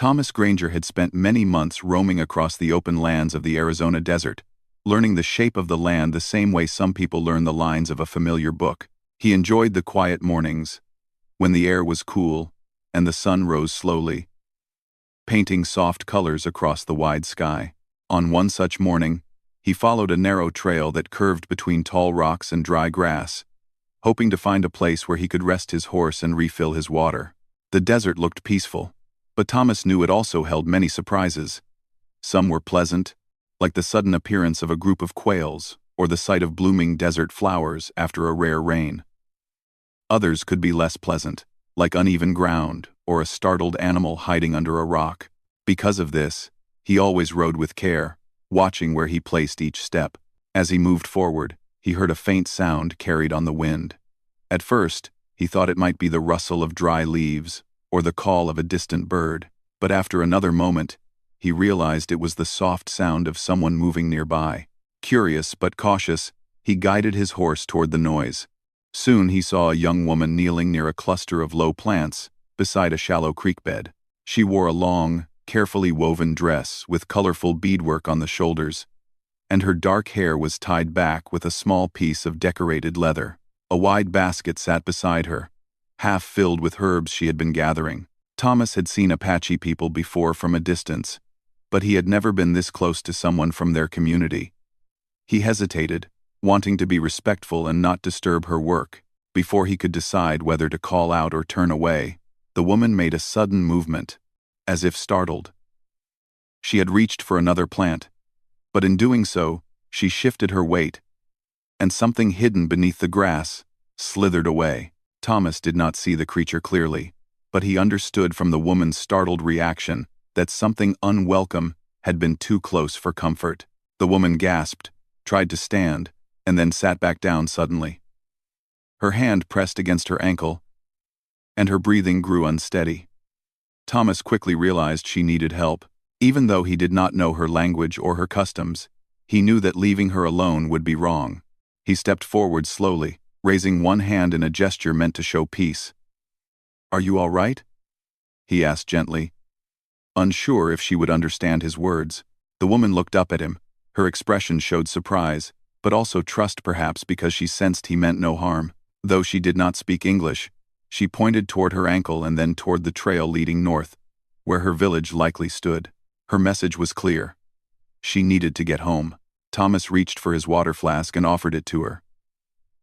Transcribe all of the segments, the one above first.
Thomas Granger had spent many months roaming across the open lands of the Arizona desert, learning the shape of the land the same way some people learn the lines of a familiar book. He enjoyed the quiet mornings, when the air was cool and the sun rose slowly, painting soft colors across the wide sky. On one such morning, he followed a narrow trail that curved between tall rocks and dry grass, hoping to find a place where he could rest his horse and refill his water. The desert looked peaceful, but Thomas knew it also held many surprises. Some were pleasant, like the sudden appearance of a group of quails or the sight of blooming desert flowers after a rare rain. Others could be less pleasant, like uneven ground or a startled animal hiding under a rock. Because of this, he always rode with care, watching where he placed each step. As he moved forward, he heard a faint sound carried on the wind. At first, he thought it might be the rustle of dry leaves or the call of a distant bird, but after another moment, he realized it was the soft sound of someone moving nearby. Curious but cautious, he guided his horse toward the noise. Soon he saw a young woman kneeling near a cluster of low plants beside a shallow creek bed. She wore a long, carefully woven dress with colorful beadwork on the shoulders, and her dark hair was tied back with a small piece of decorated leather. A wide basket sat beside her, half filled with herbs she had been gathering. Thomas had seen Apache people before from a distance, but he had never been this close to someone from their community. He hesitated, wanting to be respectful and not disturb her work. Before he could decide whether to call out or turn away, the woman made a sudden movement, as if startled. She had reached for another plant, but in doing so, she shifted her weight, and something hidden beneath the grass slithered away. Thomas did not see the creature clearly, but he understood from the woman's startled reaction that something unwelcome had been too close for comfort. The woman gasped, tried to stand, and then sat back down suddenly. Her hand pressed against her ankle, and her breathing grew unsteady. Thomas quickly realized she needed help. Even though he did not know her language or her customs, he knew that leaving her alone would be wrong. He stepped forward slowly, raising one hand in a gesture meant to show peace. "Are you all right?" he asked gently. Unsure if she would understand his words, the woman looked up at him. Her expression showed surprise, but also trust, perhaps because she sensed he meant no harm. Though she did not speak English, she pointed toward her ankle and then toward the trail leading north, where her village likely stood. Her message was clear. She needed to get home. Thomas reached for his water flask and offered it to her.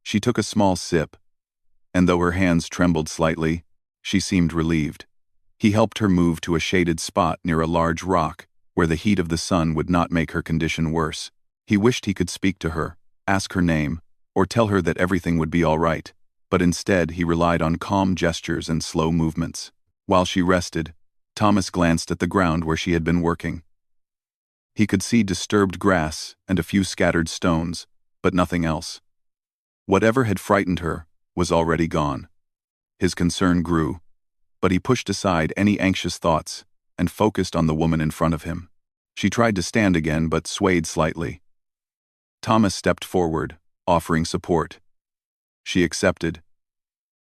She took a small sip, and though her hands trembled slightly, she seemed relieved. He helped her move to a shaded spot near a large rock, where the heat of the sun would not make her condition worse. He wished he could speak to her, ask her name, or tell her that everything would be all right, but instead he relied on calm gestures and slow movements. While she rested, Thomas glanced at the ground where she had been working. He could see disturbed grass and a few scattered stones, but nothing else. Whatever had frightened her was already gone. His concern grew, but he pushed aside any anxious thoughts and focused on the woman in front of him. She tried to stand again but swayed slightly. Thomas stepped forward, offering support. She accepted.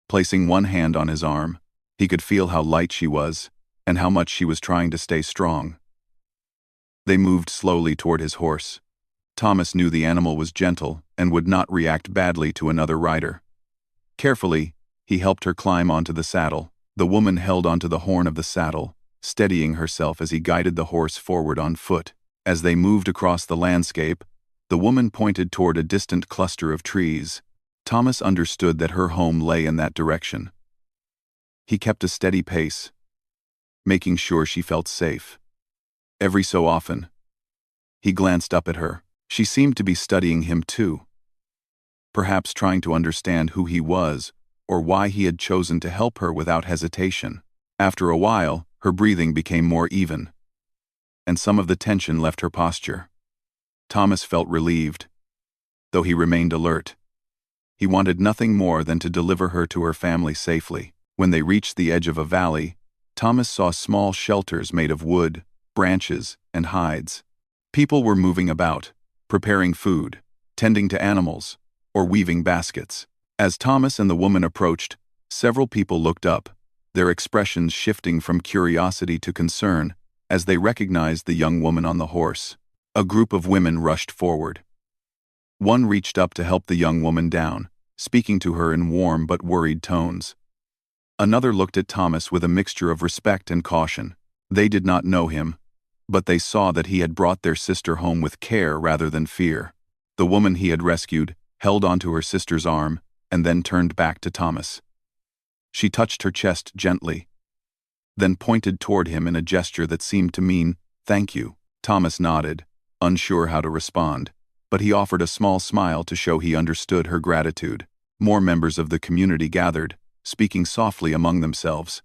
Placing one hand on his arm, he could feel how light she was and how much she was trying to stay strong. They moved slowly toward his horse. Thomas knew the animal was gentle and would not react badly to another rider. Carefully, he helped her climb onto the saddle. The woman held onto the horn of the saddle, steadying herself as he guided the horse forward on foot. As they moved across the landscape, the woman pointed toward a distant cluster of trees. Thomas understood that her home lay in that direction. He kept a steady pace, making sure she felt safe. Every so often, he glanced up at her. She seemed to be studying him too, perhaps trying to understand who he was or why he had chosen to help her without hesitation. After a while, her breathing became more even, and some of the tension left her posture. Thomas felt relieved, though he remained alert. He wanted nothing more than to deliver her to her family safely. When they reached the edge of a valley, Thomas saw small shelters made of wood, branches, and hides. People were moving about, preparing food, tending to animals, or weaving baskets. As Thomas and the woman approached, several people looked up, their expressions shifting from curiosity to concern as they recognized the young woman on the horse. A group of women rushed forward. One reached up to help the young woman down, speaking to her in warm but worried tones. Another looked at Thomas with a mixture of respect and caution. They did not know him, but they saw that he had brought their sister home with care rather than fear. The woman he had rescued held onto her sister's arm and then turned back to Thomas. She touched her chest gently, then pointed toward him in a gesture that seemed to mean, "Thank you." Thomas nodded, unsure how to respond, but he offered a small smile to show he understood her gratitude. More members of the community gathered, speaking softly among themselves.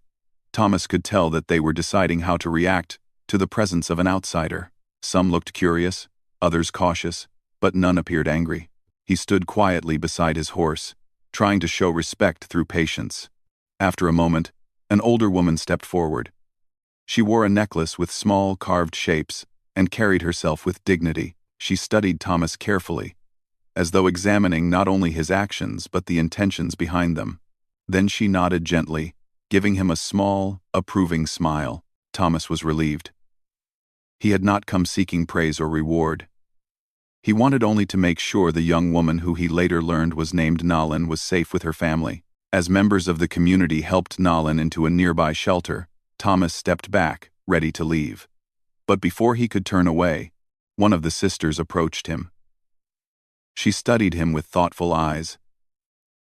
Thomas could tell that they were deciding how to react to the presence of an outsider. Some looked curious, others cautious, but none appeared angry. He stood quietly beside his horse, trying to show respect through patience. After a moment, an older woman stepped forward. She wore a necklace with small carved shapes and carried herself with dignity. She studied Thomas carefully, as though examining not only his actions but the intentions behind them. Then she nodded gently, giving him a small, approving smile. Thomas was relieved. He had not come seeking praise or reward. He wanted only to make sure the young woman who he later learned was named Nalin was safe with her family. As members of the community helped Nalin into a nearby shelter, Thomas stepped back, ready to leave. But before he could turn away, one of the sisters approached him. She studied him with thoughtful eyes,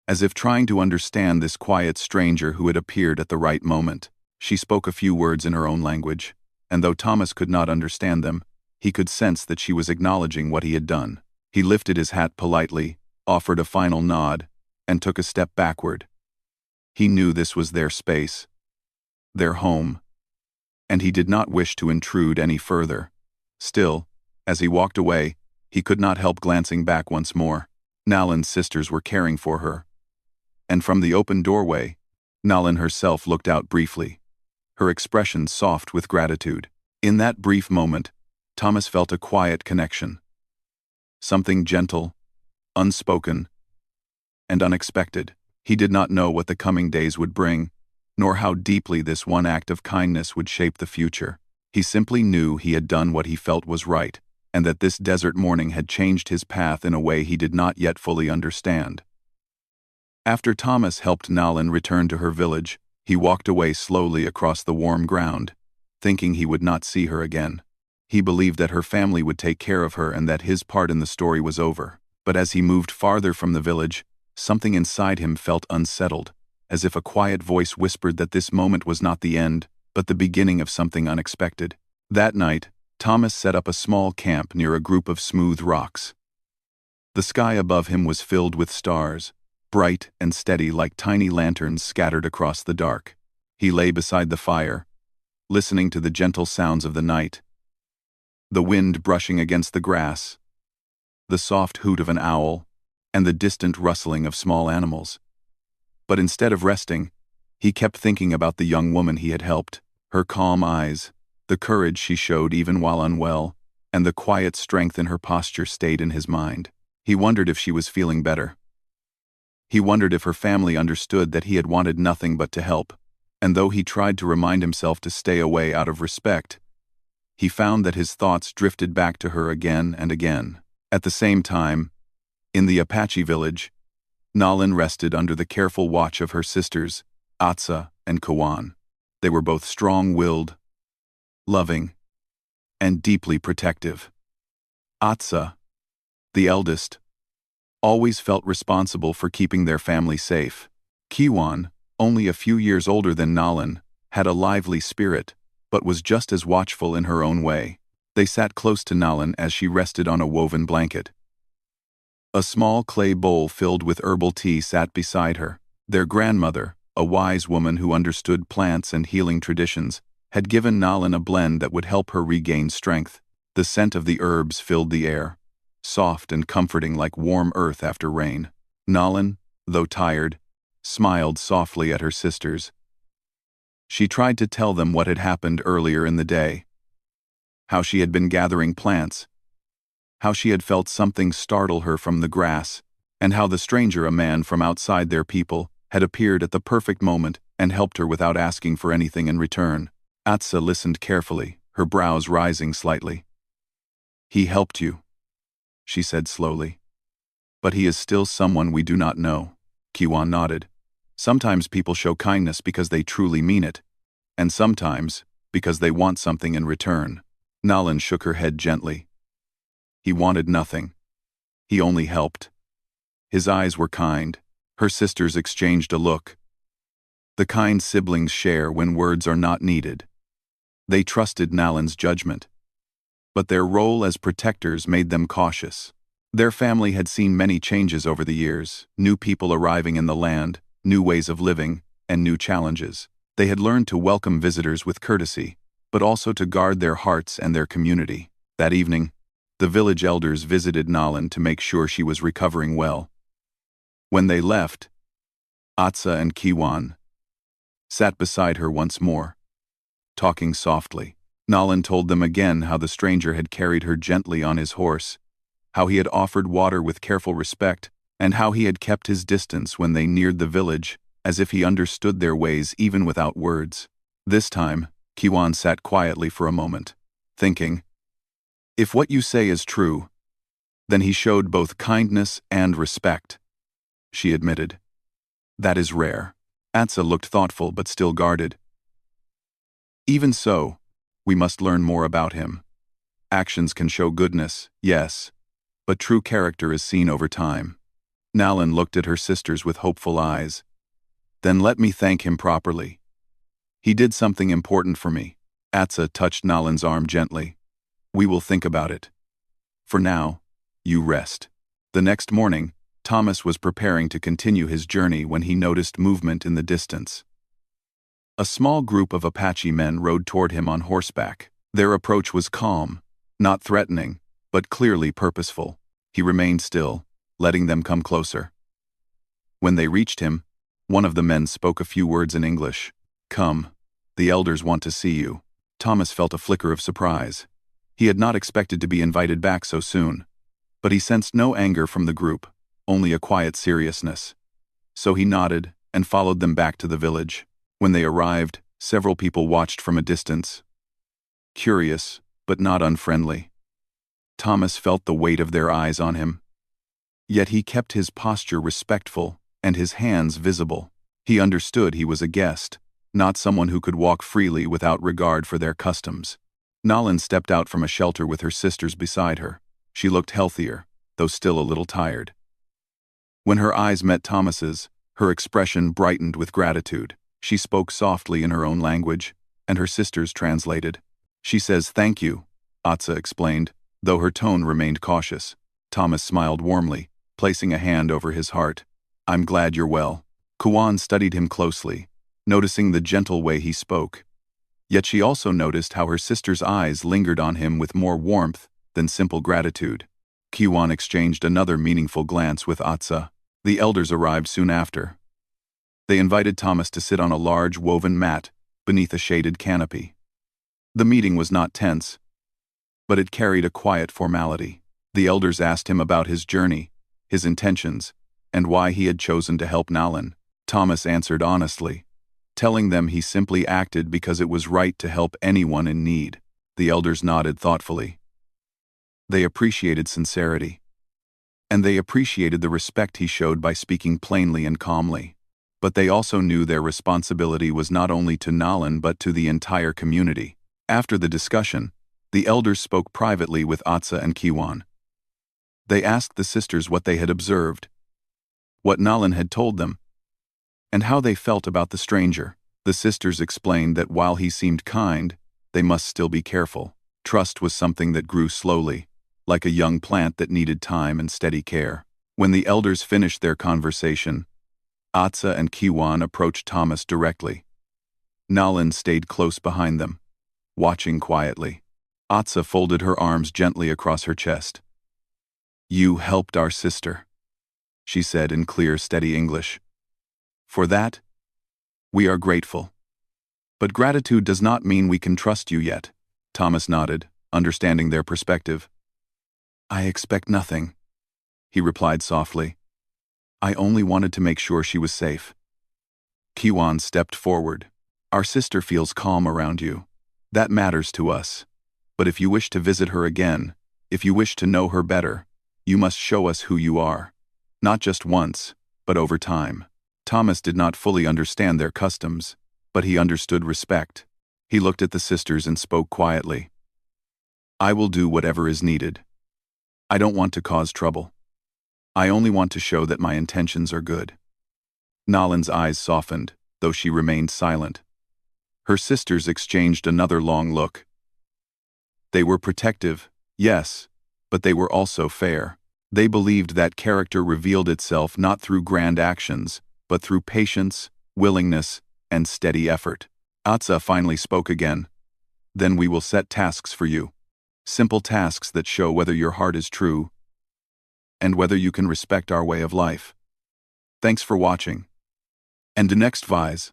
as if trying to understand this quiet stranger who had appeared at the right moment. She spoke a few words in her own language, and though Thomas could not understand them, he could sense that she was acknowledging what he had done. He lifted his hat politely, offered a final nod, and took a step backward. He knew this was their space, their home, and he did not wish to intrude any further. Still, as he walked away, he could not help glancing back once more. Nalin's sisters were caring for her, and from the open doorway, Nalin herself looked out briefly, her expression soft with gratitude. In that brief moment, Thomas felt a quiet connection. Something gentle, unspoken, and unexpected. He did not know what the coming days would bring, nor how deeply this one act of kindness would shape the future. He simply knew he had done what he felt was right, and that this desert morning had changed his path in a way he did not yet fully understand. After Thomas helped Nalin return to her village, he walked away slowly across the warm ground, thinking he would not see her again. He believed that her family would take care of her and that his part in the story was over. But as he moved farther from the village, something inside him felt unsettled, as if a quiet voice whispered that this moment was not the end, but the beginning of something unexpected. That night, Thomas set up a small camp near a group of smooth rocks. The sky above him was filled with stars, bright and steady like tiny lanterns scattered across the dark. He lay beside the fire, listening to the gentle sounds of the night, the wind brushing against the grass, the soft hoot of an owl, and the distant rustling of small animals. But instead of resting, he kept thinking about the young woman he had helped, her calm eyes, the courage she showed even while unwell, and the quiet strength in her posture stayed in his mind. He wondered if she was feeling better. He wondered if her family understood that he had wanted nothing but to help, and though he tried to remind himself to stay away out of respect, he found that his thoughts drifted back to her again and again. At the same time, in the Apache village, Nalin rested under the careful watch of her sisters, Atsa and Kawan. They were both strong-willed, loving, and deeply protective. Atsa, the eldest, always felt responsible for keeping their family safe. Kiwan, only a few years older than Nalin, had a lively spirit, but was just as watchful in her own way. They sat close to Nalin as she rested on a woven blanket. A small clay bowl filled with herbal tea sat beside her. Their grandmother, a wise woman who understood plants and healing traditions, had given Nalin a blend that would help her regain strength. The scent of the herbs filled the air, soft and comforting like warm earth after rain. Nalin, though tired, smiled softly at her sisters. She tried to tell them what had happened earlier in the day, how she had been gathering plants, how she had felt something startle her from the grass, and how the stranger, a man from outside their people, had appeared at the perfect moment and helped her without asking for anything in return. Atsa listened carefully, her brows rising slightly. "He helped you," she said slowly. "But he is still someone we do not know." Kiwan nodded. "Sometimes people show kindness because they truly mean it, and sometimes because they want something in return." Nalan shook her head gently. "He wanted nothing. He only helped." His eyes were kind. Her sisters exchanged a look. The kind siblings share when words are not needed. They trusted Nalan's judgment. But their role as protectors made them cautious. Their family had seen many changes over the years, new people arriving in the land, new ways of living, and new challenges. They had learned to welcome visitors with courtesy, but also to guard their hearts and their community. That evening, the village elders visited Nalan to make sure she was recovering well. When they left, Atsa and Kiwan sat beside her once more, talking softly. Nalan told them again how the stranger had carried her gently on his horse, how he had offered water with careful respect, and how he had kept his distance when they neared the village, as if he understood their ways even without words. This time, Kiwan sat quietly for a moment, thinking, "If what you say is true, then he showed both kindness and respect," she admitted. "That is rare." Atsa looked thoughtful but still guarded. "Even so, we must learn more about him. Actions can show goodness, yes, but true character is seen over time." Nalan looked at her sisters with hopeful eyes. "Then let me thank him properly. He did something important for me." Atsa touched Nalan's arm gently. "We will think about it. For now, you rest." The next morning, Thomas was preparing to continue his journey when he noticed movement in the distance. A small group of Apache men rode toward him on horseback. Their approach was calm, not threatening, but clearly purposeful. He remained still, letting them come closer. When they reached him, one of the men spoke a few words in English. "Come, the elders want to see you." Thomas felt a flicker of surprise. He had not expected to be invited back so soon, but he sensed no anger from the group, only a quiet seriousness. So he nodded and followed them back to the village. When they arrived, several people watched from a distance, curious but not unfriendly. Thomas felt the weight of their eyes on him. Yet he kept his posture respectful and his hands visible. He understood he was a guest, not someone who could walk freely without regard for their customs. Nalan stepped out from a shelter with her sisters beside her. She looked healthier, though still a little tired. When her eyes met Thomas's, her expression brightened with gratitude. She spoke softly in her own language, and her sisters translated. "She says thank you," Atsa explained, though her tone remained cautious. Thomas smiled warmly, placing a hand over his heart. "I'm glad you're well." Kiwan studied him closely, noticing the gentle way he spoke. Yet she also noticed how her sister's eyes lingered on him with more warmth than simple gratitude. Kiwan exchanged another meaningful glance with Atsa. The elders arrived soon after. They invited Thomas to sit on a large woven mat beneath a shaded canopy. The meeting was not tense, but it carried a quiet formality. The elders asked him about his journey, his intentions, and why he had chosen to help Nalan. Thomas answered honestly, telling them he simply acted because it was right to help anyone in need. The elders nodded thoughtfully. They appreciated sincerity, and they appreciated the respect he showed by speaking plainly and calmly. But they also knew their responsibility was not only to Nalan but to the entire community. After the discussion, the elders spoke privately with Atsa and Kiwan. They asked the sisters what they had observed, what Nalan had told them, and how they felt about the stranger. The sisters explained that while he seemed kind, they must still be careful. Trust was something that grew slowly, like a young plant that needed time and steady care. When the elders finished their conversation, Atsa and Kiwan approached Thomas directly. Nalan stayed close behind them, watching quietly. Atsa folded her arms gently across her chest. "You helped our sister," she said in clear, steady English. "For that, we are grateful. But gratitude does not mean we can trust you yet." Thomas nodded, understanding their perspective. "I expect nothing," he replied softly. "I only wanted to make sure she was safe." Kiwan stepped forward. Our sister feels calm around you. That matters to us. But if you wish to visit her again, if you wish to know her better, you must show us who you are. Not just once, but over time. Thomas did not fully understand their customs, but he understood respect. He looked at the sisters and spoke quietly. I will do whatever is needed. I don't want to cause trouble. I only want to show that my intentions are good. Nalan's eyes softened, though she remained silent. Her sisters exchanged another long look. They were protective, yes, but they were also fair. They believed that character revealed itself not through grand actions, but through patience, willingness, and steady effort. Atsa finally spoke again. Then we will set tasks for you. Simple tasks that show whether your heart is true and whether you can respect our way of life. Thanks for watching. And the next vise.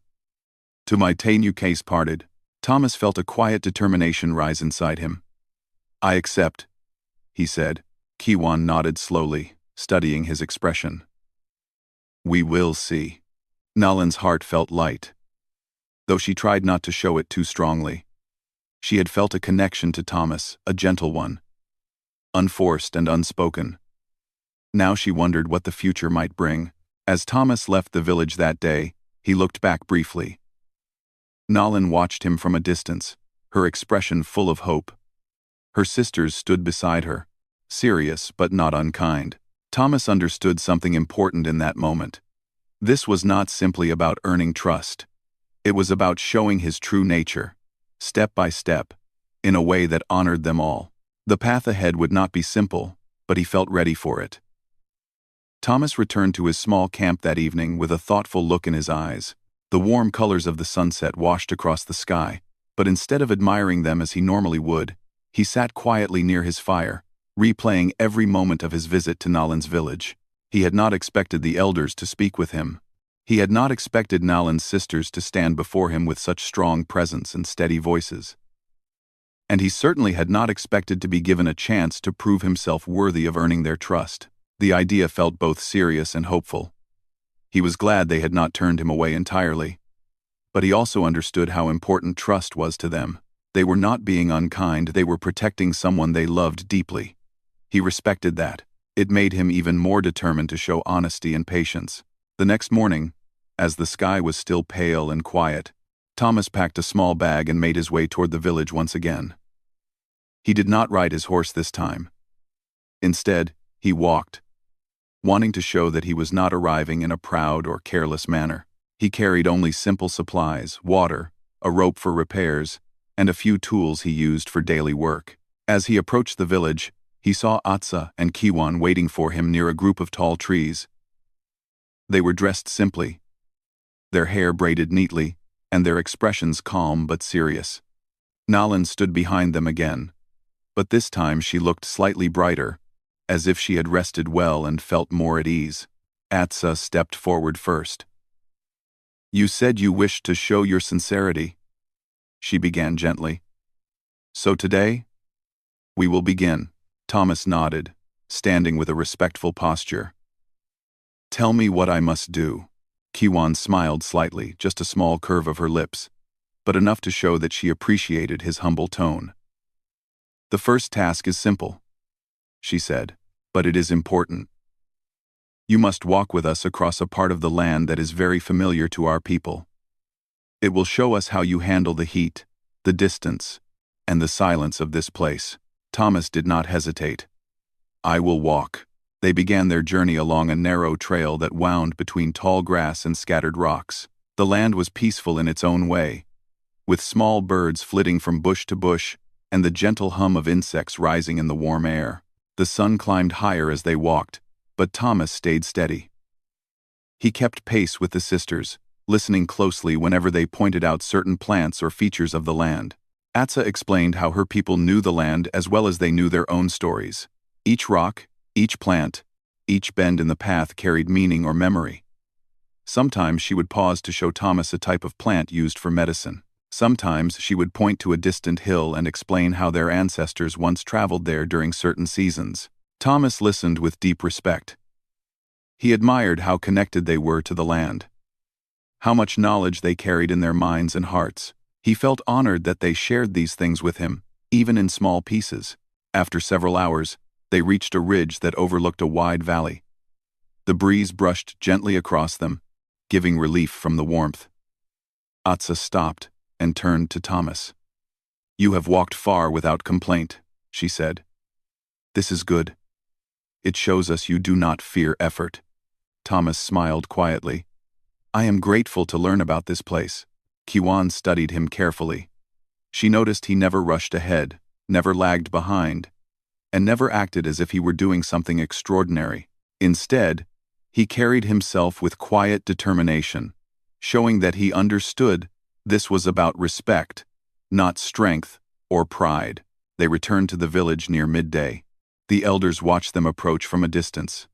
To my new case parted, Thomas felt a quiet determination rise inside him. I accept, he said. Kiwan nodded slowly, studying his expression. We will see. Nalan's heart felt light, though she tried not to show it too strongly. She had felt a connection to Thomas, a gentle one, unforced and unspoken. Now she wondered what the future might bring. As Thomas left the village that day, he looked back briefly. Nalan watched him from a distance, her expression full of hope. Her sisters stood beside her, serious but not unkind. Thomas understood something important in that moment. This was not simply about earning trust. It was about showing his true nature, step by step, in a way that honored them all. The path ahead would not be simple, but he felt ready for it. Thomas returned to his small camp that evening with a thoughtful look in his eyes. The warm colors of the sunset washed across the sky, but instead of admiring them as he normally would, he sat quietly near his fire, replaying every moment of his visit to Nalan's village. He had not expected the elders to speak with him. He had not expected Nalan's sisters to stand before him with such strong presence and steady voices. And he certainly had not expected to be given a chance to prove himself worthy of earning their trust. The idea felt both serious and hopeful. He was glad they had not turned him away entirely. But he also understood how important trust was to them. They were not being unkind, they were protecting someone they loved deeply. He respected that. It made him even more determined to show honesty and patience. The next morning, as the sky was still pale and quiet, Thomas packed a small bag and made his way toward the village once again. He did not ride his horse this time. Instead, he walked, wanting to show that he was not arriving in a proud or careless manner. He carried only simple supplies, water, a rope for repairs, and a few tools he used for daily work. As he approached the village, he saw Atsa and Kiwan waiting for him near a group of tall trees. They were dressed simply, their hair braided neatly, and their expressions calm but serious. Nalan stood behind them again, but this time she looked slightly brighter, as if she had rested well and felt more at ease. Atsa stepped forward first. You said you wished to show your sincerity, she began gently. So today, we will begin. Thomas nodded, standing with a respectful posture. Tell me what I must do. Kiwan smiled slightly, just a small curve of her lips, but enough to show that she appreciated his humble tone. The first task is simple, she said, but it is important. You must walk with us across a part of the land that is very familiar to our people. It will show us how you handle the heat, the distance, and the silence of this place. Thomas did not hesitate. I will walk. They began their journey along a narrow trail that wound between tall grass and scattered rocks. The land was peaceful in its own way, with small birds flitting from bush to bush and the gentle hum of insects rising in the warm air. The sun climbed higher as they walked, but Thomas stayed steady. He kept pace with the sisters, listening closely whenever they pointed out certain plants or features of the land. Atsa explained how her people knew the land as well as they knew their own stories. Each rock, each plant, each bend in the path carried meaning or memory. Sometimes she would pause to show Thomas a type of plant used for medicine. Sometimes she would point to a distant hill and explain how their ancestors once traveled there during certain seasons. Thomas listened with deep respect. He admired how connected they were to the land, how much knowledge they carried in their minds and hearts. He felt honored that they shared these things with him, even in small pieces. After several hours, they reached a ridge that overlooked a wide valley. The breeze brushed gently across them, giving relief from the warmth. Atsa stopped and turned to Thomas. "You have walked far without complaint," she said. "This is good. It shows us you do not fear effort." Thomas smiled quietly. "I am grateful to learn about this place." Kiwan studied him carefully. She noticed he never rushed ahead, never lagged behind, and never acted as if he were doing something extraordinary. Instead, he carried himself with quiet determination, showing that he understood this was about respect, not strength or pride. They returned to the village near midday. The elders watched them approach from a distance,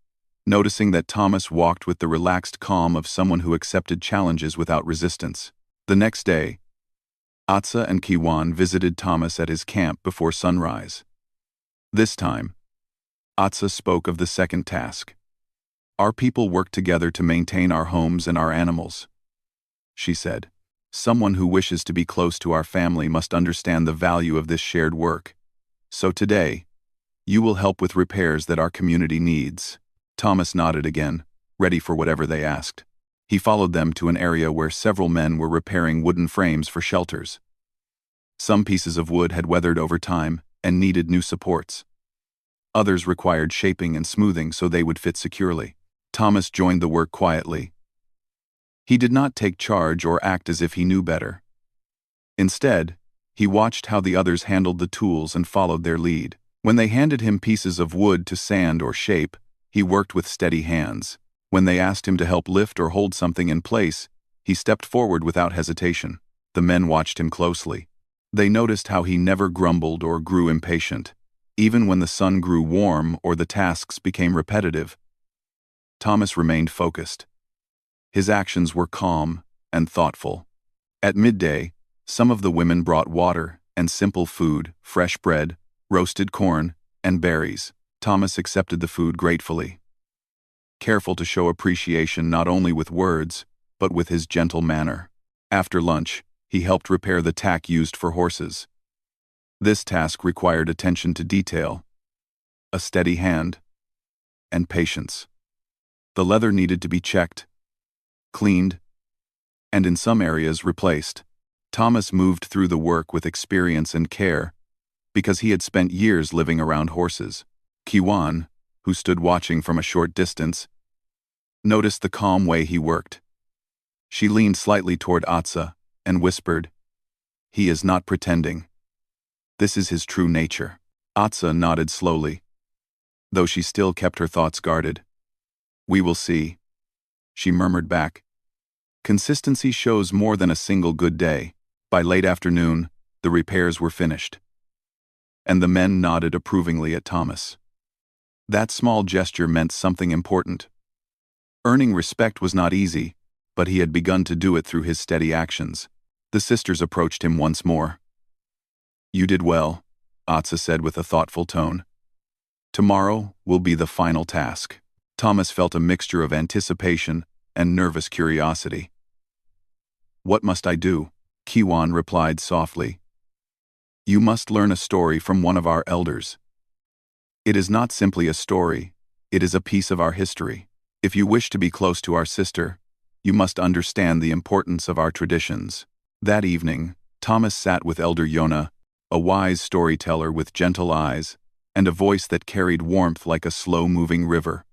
noticing that Thomas walked with the relaxed calm of someone who accepted challenges without resistance. The next day, Atsa and Kiwan visited Thomas at his camp before sunrise. This time, Atsa spoke of the second task. "Our people work together to maintain our homes and our animals," she said. "Someone who wishes to be close to our family must understand the value of this shared work. So today, you will help with repairs that our community needs." Thomas nodded again, ready for whatever they asked. He followed them to an area where several men were repairing wooden frames for shelters. Some pieces of wood had weathered over time and needed new supports. Others required shaping and smoothing so they would fit securely. Thomas joined the work quietly. He did not take charge or act as if he knew better. Instead, he watched how the others handled the tools and followed their lead. When they handed him pieces of wood to sand or shape, he worked with steady hands. When they asked him to help lift or hold something in place, he stepped forward without hesitation. The men watched him closely. They noticed how he never grumbled or grew impatient. Even when the sun grew warm or the tasks became repetitive, Thomas remained focused. His actions were calm and thoughtful. At midday, some of the women brought water and simple food, fresh bread, roasted corn, and berries. Thomas accepted the food gratefully, careful to show appreciation not only with words, but with his gentle manner. After lunch, he helped repair the tack used for horses. This task required attention to detail, a steady hand, and patience. The leather needed to be checked, cleaned, and in some areas replaced. Thomas moved through the work with experience and care, because he had spent years living around horses. Kiwan, who stood watching from a short distance, noticed the calm way he worked. She leaned slightly toward Atsa and whispered, "He is not pretending. This is his true nature." Atsa nodded slowly, though she still kept her thoughts guarded. "We will see," she murmured back. Consistency shows more than a single good day. By late afternoon, the repairs were finished, and the men nodded approvingly at Thomas. That small gesture meant something important. Earning respect was not easy, but he had begun to do it through his steady actions. The sisters approached him once more. "You did well," Atsa said with a thoughtful tone. "Tomorrow will be the final task." Thomas felt a mixture of anticipation and nervous curiosity. "What must I do?" Kiwan replied softly. "You must learn a story from one of our elders. It is not simply a story, it is a piece of our history. If you wish to be close to our sister, you must understand the importance of our traditions." That evening, Thomas sat with Elder Yona, a wise storyteller with gentle eyes and a voice that carried warmth like a slow-moving river.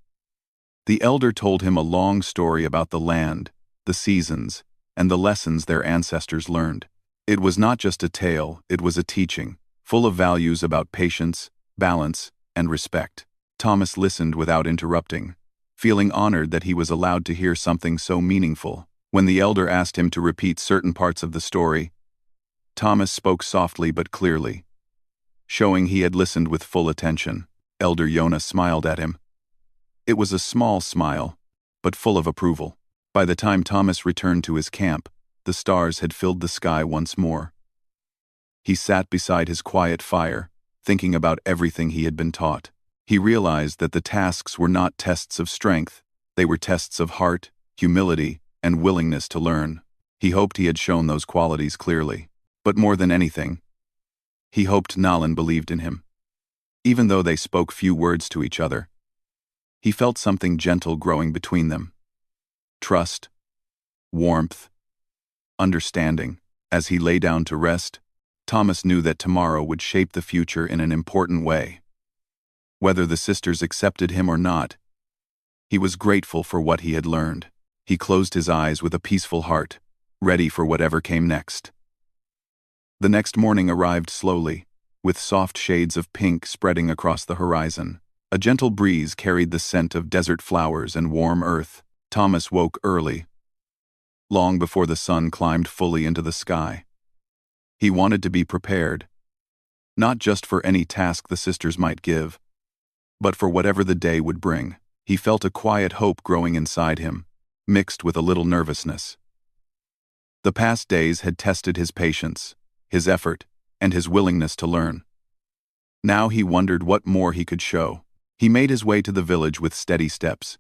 The elder told him a long story about the land, the seasons, and the lessons their ancestors learned. It was not just a tale, it was a teaching, full of values about patience, balance, and respect. Thomas listened without interrupting, feeling honored that he was allowed to hear something so meaningful. When the elder asked him to repeat certain parts of the story, Thomas spoke softly but clearly, showing he had listened with full attention. Elder Yona smiled at him. It was a small smile, but full of approval. By the time Thomas returned to his camp, the stars had filled the sky once more. He sat beside his quiet fire, thinking about everything he had been taught. He realized that the tasks were not tests of strength, they were tests of heart, humility, and willingness to learn. He hoped he had shown those qualities clearly. But more than anything, he hoped Nalin believed in him. Even though they spoke few words to each other, he felt something gentle growing between them. Trust, warmth, understanding. As he lay down to rest, Thomas knew that tomorrow would shape the future in an important way. Whether the sisters accepted him or not, he was grateful for what he had learned. He closed his eyes with a peaceful heart, ready for whatever came next. The next morning arrived slowly, with soft shades of pink spreading across the horizon. A gentle breeze carried the scent of desert flowers and warm earth. Thomas woke early, long before the sun climbed fully into the sky. He wanted to be prepared, not just for any task the sisters might give, but for whatever the day would bring. He felt a quiet hope growing inside him, mixed with a little nervousness. The past days had tested his patience, his effort, and his willingness to learn. Now he wondered what more he could show. He made his way to the village with steady steps.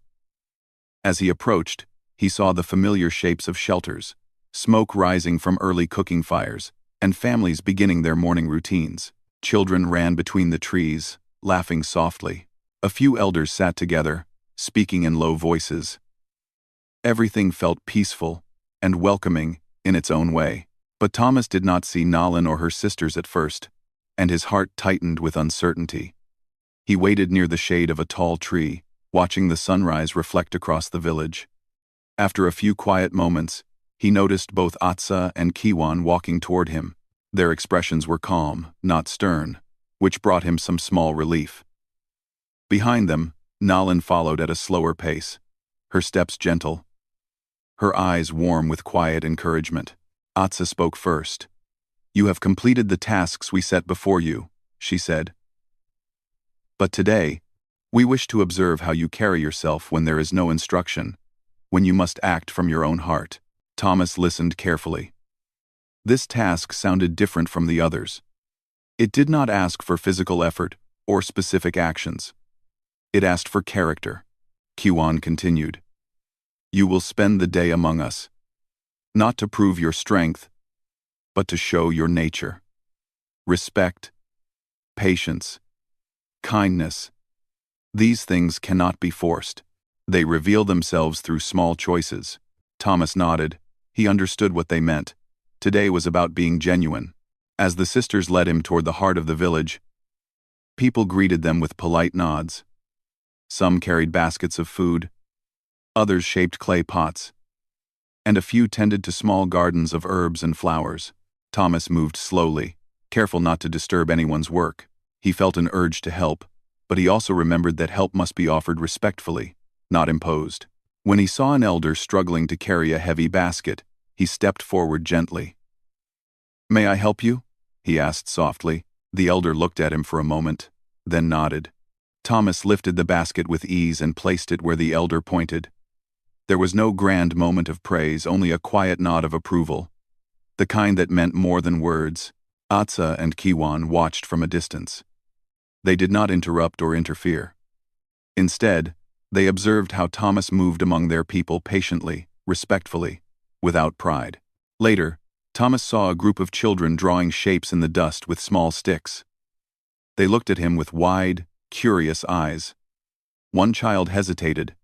As he approached, he saw the familiar shapes of shelters, smoke rising from early cooking fires, and families beginning their morning routines. Children ran between the trees, laughing softly. A few elders sat together, speaking in low voices. Everything felt peaceful and welcoming in its own way. But Thomas did not see Nalin or her sisters at first, and his heart tightened with uncertainty. He waited near the shade of a tall tree, watching the sunrise reflect across the village. After a few quiet moments, he noticed both Atsa and Kiwan walking toward him. Their expressions were calm, not stern, which brought him some small relief. Behind them, Nalin followed at a slower pace, her steps gentle, her eyes warm with quiet encouragement. Atsa spoke first. "You have completed the tasks we set before you," she said. "But today, we wish to observe how you carry yourself when there is no instruction, when you must act from your own heart." Thomas listened carefully. This task sounded different from the others. It did not ask for physical effort or specific actions. It asked for character. Kiwan continued. "You will spend the day among us, not to prove your strength, but to show your nature. Respect, patience, kindness. These things cannot be forced. They reveal themselves through small choices." Thomas nodded. He understood what they meant. Today was about being genuine. As the sisters led him toward the heart of the village, people greeted them with polite nods. Some carried baskets of food, others shaped clay pots, and a few tended to small gardens of herbs and flowers. Thomas moved slowly, careful not to disturb anyone's work. He felt an urge to help, but he also remembered that help must be offered respectfully, not imposed. When he saw an elder struggling to carry a heavy basket, he stepped forward gently. "May I help you?" he asked softly. The elder looked at him for a moment, then nodded. Thomas lifted the basket with ease and placed it where the elder pointed. There was no grand moment of praise, only a quiet nod of approval, the kind that meant more than words. Atsa and Kiwan watched from a distance. They did not interrupt or interfere. Instead, they observed how Thomas moved among their people patiently, respectfully, without pride. Later, Thomas saw a group of children drawing shapes in the dust with small sticks. They looked at him with wide, curious eyes. One child hesitated,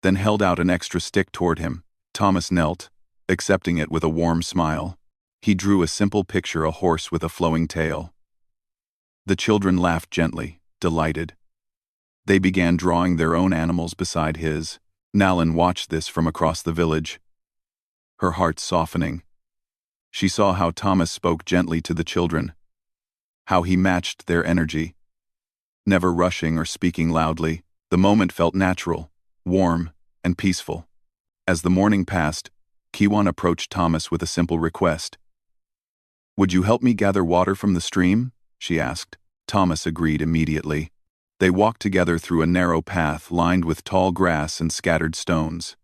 then held out an extra stick toward him. Thomas knelt, accepting it with a warm smile. He drew a simple picture, a horse with a flowing tail. The children laughed gently, delighted. They began drawing their own animals beside his. Nalin watched this from across the village, her heart softening. She saw how Thomas spoke gently to the children, how he matched their energy, never rushing or speaking loudly. The moment felt natural, warm, and peaceful. As the morning passed, Kiwan approached Thomas with a simple request. "Would you help me gather water from the stream?" she asked. Thomas agreed immediately. They walked together through a narrow path lined with tall grass and scattered stones.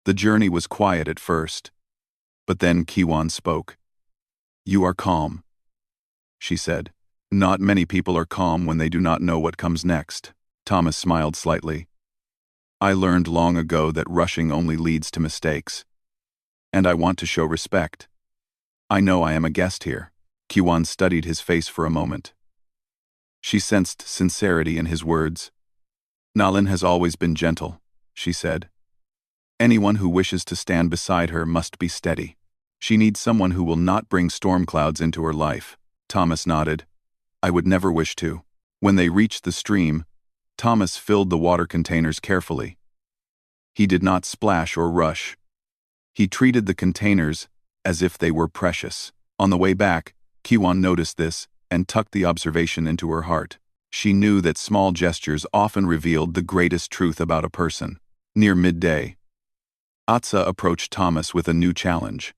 The journey was quiet at first, but then Kiwan spoke. "You are calm," she said. "Not many people are calm when they do not know what comes next." Thomas smiled slightly. I learned long ago that rushing only leads to mistakes. And I want to show respect. I know I am a guest here. Kiwan studied his face for a moment. She sensed sincerity in his words. Nalin has always been gentle, she said. Anyone who wishes to stand beside her must be steady. She needs someone who will not bring storm clouds into her life. Thomas nodded. I would never wish to. When they reached the stream, Thomas filled the water containers carefully. He did not splash or rush. He treated the containers as if they were precious. On the way back, Kiwan noticed this and tucked the observation into her heart. She knew that small gestures often revealed the greatest truth about a person. Near midday, Atsa approached Thomas with a new challenge.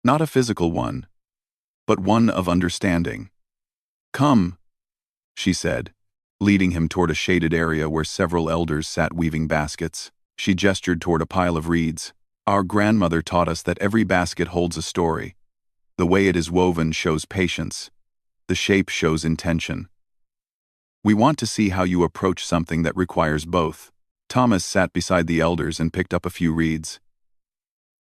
Not a physical one, but one of understanding. Come, she said, leading him toward a shaded area where several elders sat weaving baskets. She gestured toward a pile of reeds. Our grandmother taught us that every basket holds a story. The way it is woven shows patience. The shape shows intention. We want to see how you approach something that requires both. Thomas sat beside the elders and picked up a few reeds.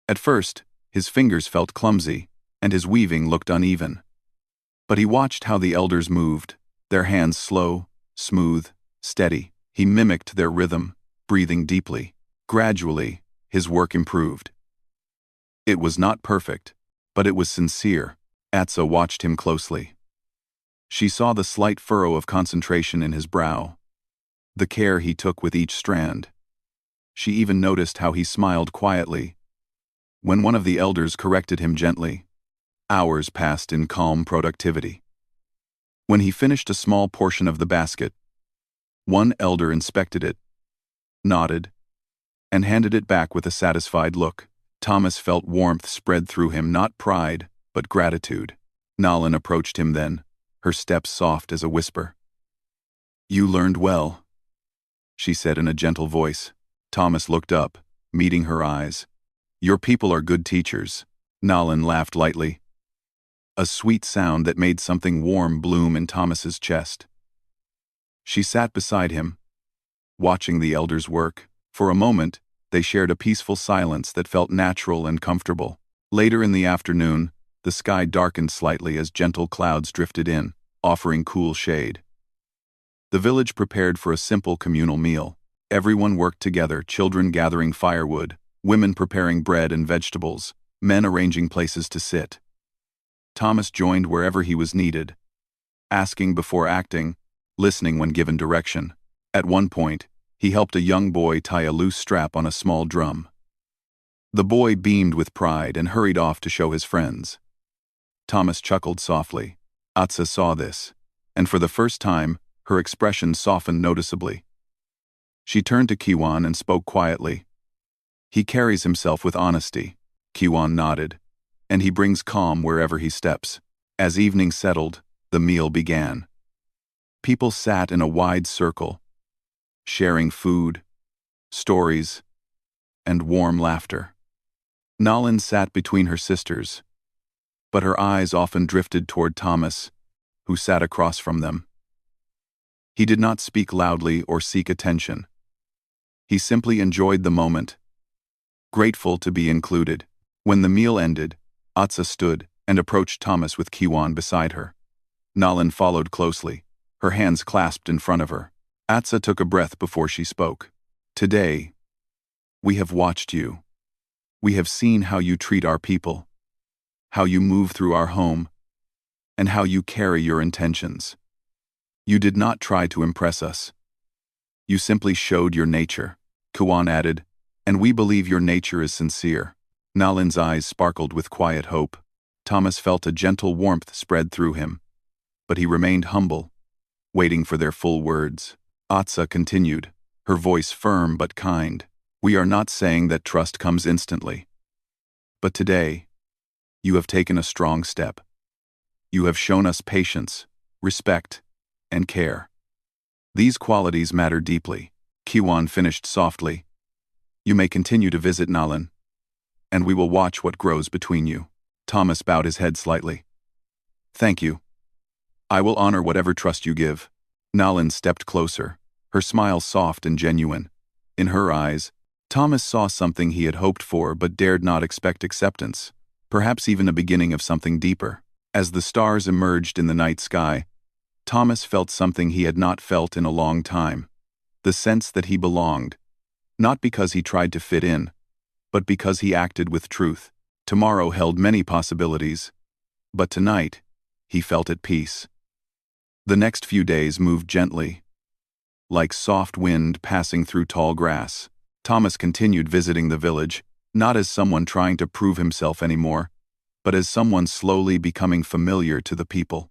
At first, his fingers felt clumsy, and his weaving looked uneven. But he watched how the elders moved, their hands slow, smooth, steady. He mimicked their rhythm, breathing deeply. Gradually, his work improved. It was not perfect, but it was sincere. Atsa watched him closely. She saw the slight furrow of concentration in his brow, the care he took with each strand. She even noticed how he smiled quietly when one of the elders corrected him gently. Hours passed in calm productivity. When he finished a small portion of the basket, one elder inspected it, nodded, and handed it back with a satisfied look. Thomas felt warmth spread through him, not pride, but gratitude. Nalin approached him then, her steps soft as a whisper. You learned well, she said in a gentle voice. Thomas looked up, meeting her eyes. Your people are good teachers. Nalin laughed lightly, a sweet sound that made something warm bloom in Thomas's chest. She sat beside him, watching the elders work. For a moment, they shared a peaceful silence that felt natural and comfortable. Later in the afternoon, the sky darkened slightly as gentle clouds drifted in, offering cool shade. The village prepared for a simple communal meal. Everyone worked together, children gathering firewood, women preparing bread and vegetables, men arranging places to sit. Thomas joined wherever he was needed, asking before acting, listening when given direction. At one point, he helped a young boy tie a loose strap on a small drum. The boy beamed with pride and hurried off to show his friends. Thomas chuckled softly. Atsa saw this, and for the first time, her expression softened noticeably. She turned to Kiwan and spoke quietly. He carries himself with honesty, Kiwan nodded, and he brings calm wherever he steps. As evening settled, the meal began. People sat in a wide circle, sharing food, stories, and warm laughter. Nalin sat between her sisters, but her eyes often drifted toward Thomas, who sat across from them. He did not speak loudly or seek attention. He simply enjoyed the moment, grateful to be included. When the meal ended, Atsa stood and approached Thomas with Kiwan beside her. Nalin followed closely, her hands clasped in front of her. Atsa took a breath before she spoke. Today, we have watched you. We have seen how you treat our people, how you move through our home, and how you carry your intentions. You did not try to impress us. You simply showed your nature, Kiwan added, and we believe your nature is sincere. Nalin's eyes sparkled with quiet hope. Thomas felt a gentle warmth spread through him, but he remained humble, waiting for their full words. Atsa continued, her voice firm but kind. We are not saying that trust comes instantly. But today, you have taken a strong step. You have shown us patience, respect, and care. These qualities matter deeply. Kiwan finished softly. You may continue to visit Nalin, and we will watch what grows between you. Thomas bowed his head slightly. Thank you. I will honor whatever trust you give. Nalin stepped closer, her smile soft and genuine. In her eyes, Thomas saw something he had hoped for but dared not expect acceptance, perhaps even a beginning of something deeper. As the stars emerged in the night sky, Thomas felt something he had not felt in a long time, the sense that he belonged, not because he tried to fit in, but because he acted with truth. Tomorrow held many possibilities, but tonight, he felt at peace. The next few days moved gently, like soft wind passing through tall grass. Thomas continued visiting the village, not as someone trying to prove himself anymore, but as someone slowly becoming familiar to the people.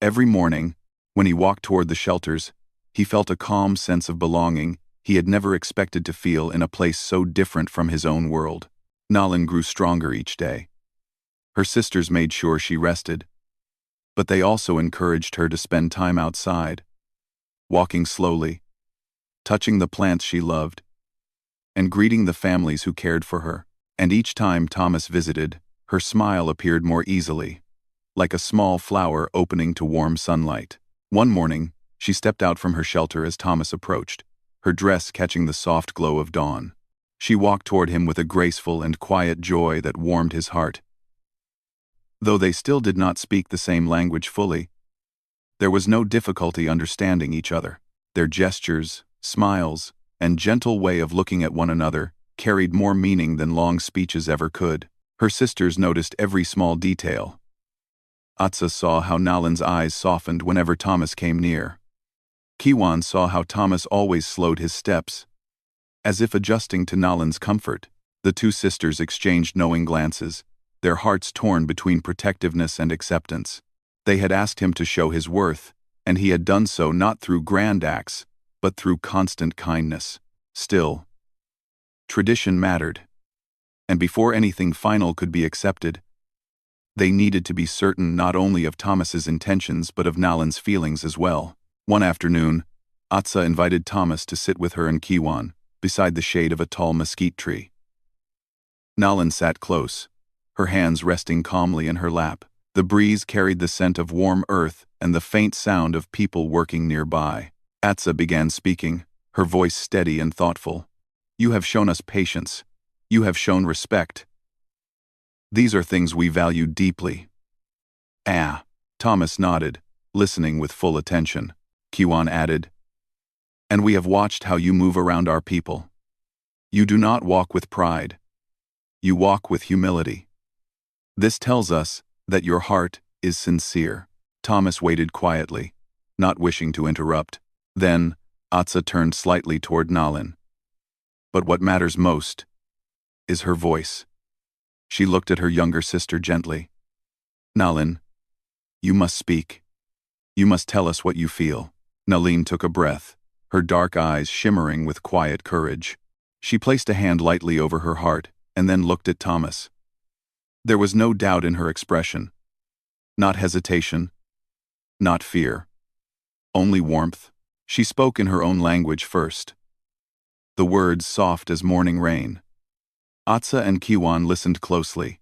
Every morning, when he walked toward the shelters, he felt a calm sense of belonging he had never expected to feel in a place so different from his own world. Nalin grew stronger each day. Her sisters made sure she rested, but they also encouraged her to spend time outside, walking slowly, touching the plants she loved, and greeting the families who cared for her. And each time Thomas visited, her smile appeared more easily, like a small flower opening to warm sunlight. One morning, she stepped out from her shelter as Thomas approached, her dress catching the soft glow of dawn. She walked toward him with a graceful and quiet joy that warmed his heart. Though they still did not speak the same language fully, there was no difficulty understanding each other. Their gestures, smiles, and gentle way of looking at one another carried more meaning than long speeches ever could. Her sisters noticed every small detail. Atsa saw how Nalin's eyes softened whenever Thomas came near. Kiwan saw how Thomas always slowed his steps, as if adjusting to Nalin's comfort. The two sisters exchanged knowing glances, their hearts torn between protectiveness and acceptance. They had asked him to show his worth, and he had done so not through grand acts, but through constant kindness. Still, tradition mattered, and before anything final could be accepted, they needed to be certain not only of Thomas's intentions but of Nalin's feelings as well. One afternoon, Atsa invited Thomas to sit with her and Kiwan, beside the shade of a tall mesquite tree. Nalin sat close, her hands resting calmly in her lap. The breeze carried the scent of warm earth and the faint sound of people working nearby. Atsa began speaking, her voice steady and thoughtful. "You have shown us patience. You have shown respect. These are things we value deeply." Thomas nodded, listening with full attention. Kiwan added, "And we have watched how you move around our people. You do not walk with pride. You walk with humility. This tells us that your heart is sincere." Thomas waited quietly, not wishing to interrupt. Then, Atsa turned slightly toward Nalin. "But what matters most is her voice." She looked at her younger sister gently. "Nalin, you must speak. You must tell us what you feel." Nalin took a breath, her dark eyes shimmering with quiet courage. She placed a hand lightly over her heart and then looked at Thomas. There was no doubt in her expression. Not hesitation. Not fear. Only warmth. She spoke in her own language first, the words soft as morning rain. Atsa and Kiwan listened closely,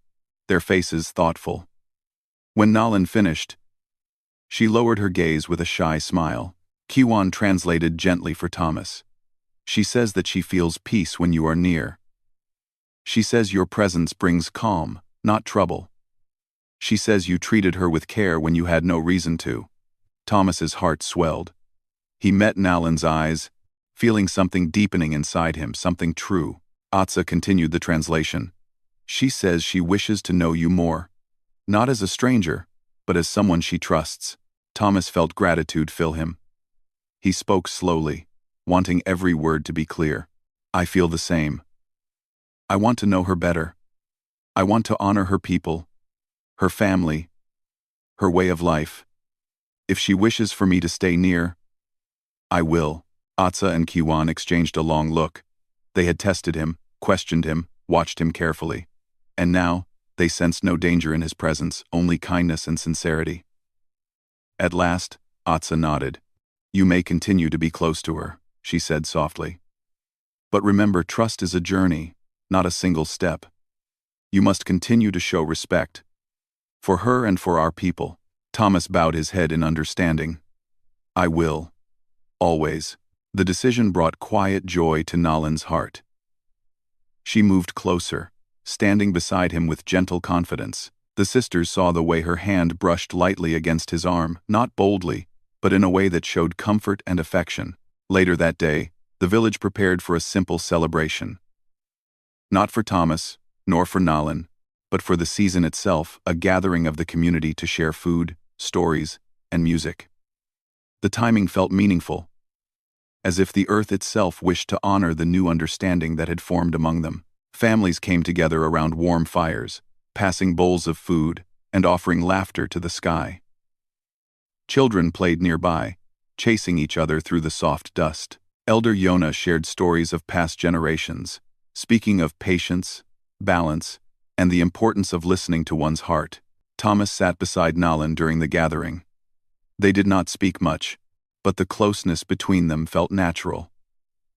their faces thoughtful. When Nalin finished, she lowered her gaze with a shy smile. Kiwan translated gently for Thomas. "She says that she feels peace when you are near. She says your presence brings calm, not trouble. She says you treated her with care when you had no reason to." Thomas's heart swelled. He met Nalin's eyes, feeling something deepening inside him, something true. Atsa continued the translation. "She says she wishes to know you more, not as a stranger, but as someone she trusts." Thomas felt gratitude fill him. He spoke slowly, wanting every word to be clear. "I feel the same. I want to know her better. I want to honor her people, her family, her way of life. If she wishes for me to stay near, I will." Atsa and Kiwan exchanged a long look. They had tested him, questioned him, watched him carefully. And now, they sensed no danger in his presence, only kindness and sincerity. At last, Atsa nodded. "You may continue to be close to her," she said softly. "But remember, trust is a journey, not a single step. You must continue to show respect. For her and for our people." Thomas bowed his head in understanding. "I will. Always." The decision brought quiet joy to Nalan's heart. She moved closer, standing beside him with gentle confidence. The sisters saw the way her hand brushed lightly against his arm, not boldly, but in a way that showed comfort and affection. Later that day, the village prepared for a simple celebration. Not for Thomas, nor for Nalan, but for the season itself, a gathering of the community to share food, stories, and music. The timing felt meaningful, as if the earth itself wished to honor the new understanding that had formed among them. Families came together around warm fires, passing bowls of food and offering laughter to the sky. Children played nearby, chasing each other through the soft dust. Elder Yona shared stories of past generations, speaking of patience, balance, and the importance of listening to one's heart. Thomas sat beside Nalan during the gathering. They did not speak much, but the closeness between them felt natural.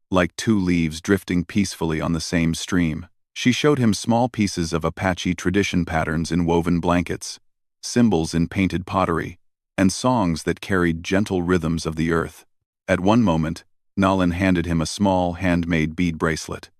Like two leaves drifting peacefully on the same stream. She showed him small pieces of Apache tradition patterns in woven blankets, symbols in painted pottery, and songs that carried gentle rhythms of the earth. At one moment, Nalan handed him a small, handmade bead bracelet.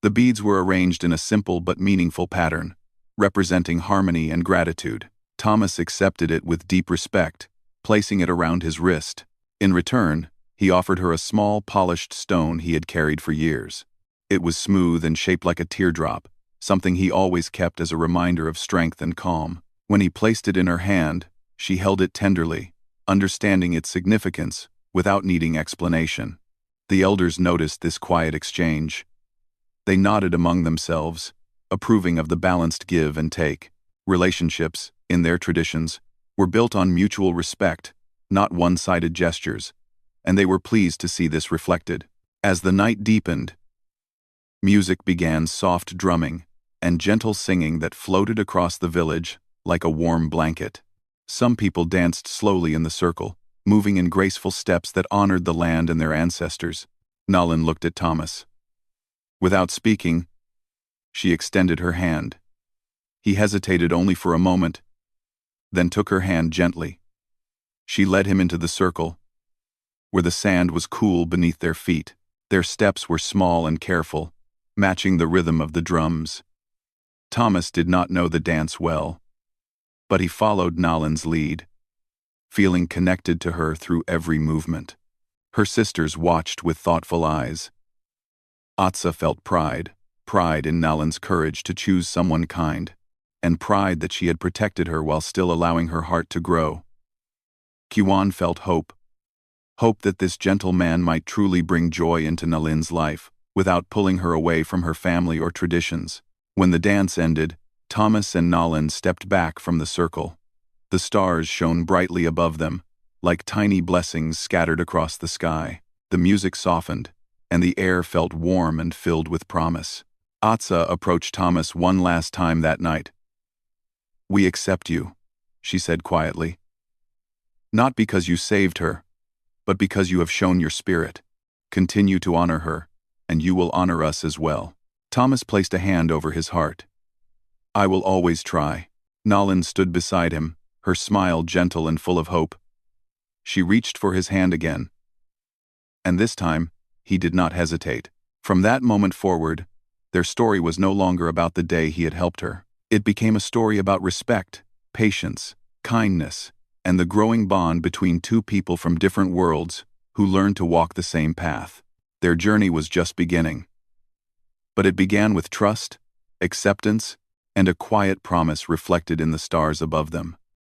The beads were arranged in a simple but meaningful pattern, representing harmony and gratitude. Thomas accepted it with deep respect, placing it around his wrist. In return, he offered her a small, polished stone he had carried for years. It was smooth and shaped like a teardrop, something he always kept as a reminder of strength and calm. When he placed it in her hand, she held it tenderly, understanding its significance without needing explanation. The elders noticed this quiet exchange. They nodded among themselves, approving of the balanced give and take. Relationships, in their traditions, were built on mutual respect, not one-sided gestures, and they were pleased to see this reflected. As the night deepened, music began, soft drumming and gentle singing that floated across the village like a warm blanket. Some people danced slowly in the circle, moving in graceful steps that honored the land and their ancestors. Nalan looked at Thomas. Without speaking, she extended her hand. He hesitated only for a moment, then took her hand gently. She led him into the circle, where the sand was cool beneath their feet. Their steps were small and careful, matching the rhythm of the drums. Thomas did not know the dance well, but he followed Nalan's lead, feeling connected to her through every movement. Her sisters watched with thoughtful eyes. Atsa felt pride in Nalan's courage to choose someone kind, and pride that she had protected her while still allowing her heart to grow. Kiwan felt hope that this gentle man might truly bring joy into Nalan's life, without pulling her away from her family or traditions. When the dance ended, Thomas and Nalan stepped back from the circle. The stars shone brightly above them, like tiny blessings scattered across the sky. The music softened, and the air felt warm and filled with promise. Atsa approached Thomas one last time that night. "We accept you," she said quietly. "Not because you saved her, but because you have shown your spirit. Continue to honor her, and you will honor us as well." Thomas placed a hand over his heart. "I will always try." Nalan stood beside him, her smile gentle and full of hope. She reached for his hand again, and this time, he did not hesitate. From that moment forward, their story was no longer about the day he had helped her. It became a story about respect, patience, kindness, and the growing bond between two people from different worlds who learned to walk the same path. Their journey was just beginning. But it began with trust, acceptance, and a quiet promise reflected in the stars above them.